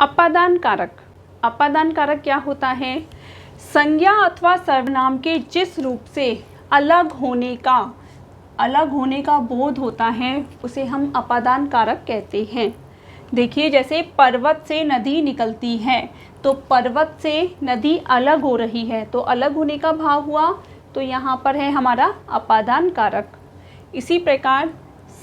अपादान कारक। अपादान कारक क्या होता है? संज्ञा अथवा सर्वनाम के जिस रूप से अलग होने का बोध होता है उसे हम अपादान कारक कहते हैं। देखिए, जैसे पर्वत से नदी निकलती है, तो पर्वत से नदी अलग हो रही है, तो अलग होने का भाव हुआ, तो यहाँ पर है हमारा अपादान कारक। इसी प्रकार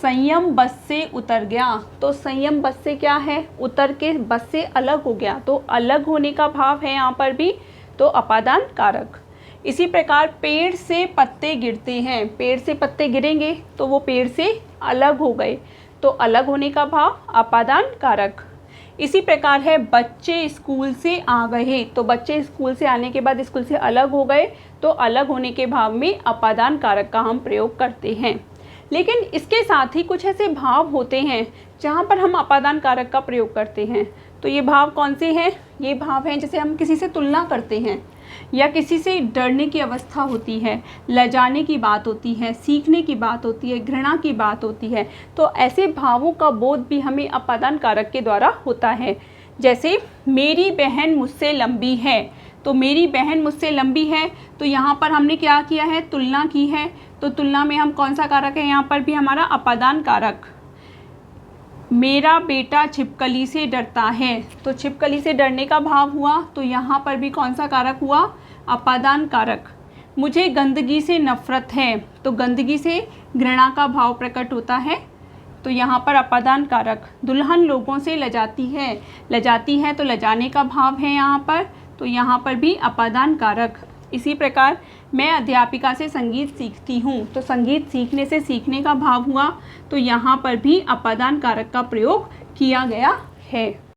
संयम बस से उतर गया, तो संयम बस से क्या है? उतर के बस से अलग हो गया, तो अलग होने का भाव है यहाँ पर भी, तो अपादान कारक। इसी प्रकार पेड़ से पत्ते गिरते हैं, पेड़ से पत्ते गिरेंगे तो वो पेड़ से अलग हो गए, तो अलग होने का भाव अपादान कारक। इसी प्रकार है बच्चे स्कूल से आ गए, तो बच्चे स्कूल से आने के बाद स्कूल से अलग हो गए, तो अलग होने के भाव में अपादान कारक का हम प्रयोग करते हैं। लेकिन इसके साथ ही कुछ ऐसे भाव होते हैं जहाँ पर हम अपादान कारक का प्रयोग करते हैं। तो ये भाव कौन से हैं? ये भाव हैं जैसे हम किसी से तुलना करते हैं, या किसी से डरने की अवस्था होती है, लजाने की बात होती है, सीखने की बात होती है, घृणा की बात होती है। तो ऐसे भावों का बोध भी हमें अपादान कारक के द्वारा होता है। जैसे मेरी बहन मुझसे लंबी है, तो मेरी बहन मुझसे लंबी है, तो यहाँ पर हमने क्या किया है? तुलना की है। तो तुलना में हम कौन सा कारक है? यहाँ पर भी हमारा अपादान कारक। मेरा बेटा छिपकली से डरता है, तो छिपकली से डरने का भाव हुआ, तो यहाँ पर भी कौन सा कारक हुआ? अपादान कारक। मुझे गंदगी से नफरत है, तो गंदगी से घृणा का भाव प्रकट होता है, तो यहाँ पर अपादान कारक। दुल्हन लोगों से लजाती है तो लजाने का भाव है यहाँ पर, तो यहाँ पर भी अपादान कारक। इसी प्रकार मैं अध्यापिका से संगीत सीखती हूँ, तो संगीत सीखने से सीखने का भाव हुआ, तो यहाँ पर भी अपादान कारक का प्रयोग किया गया है।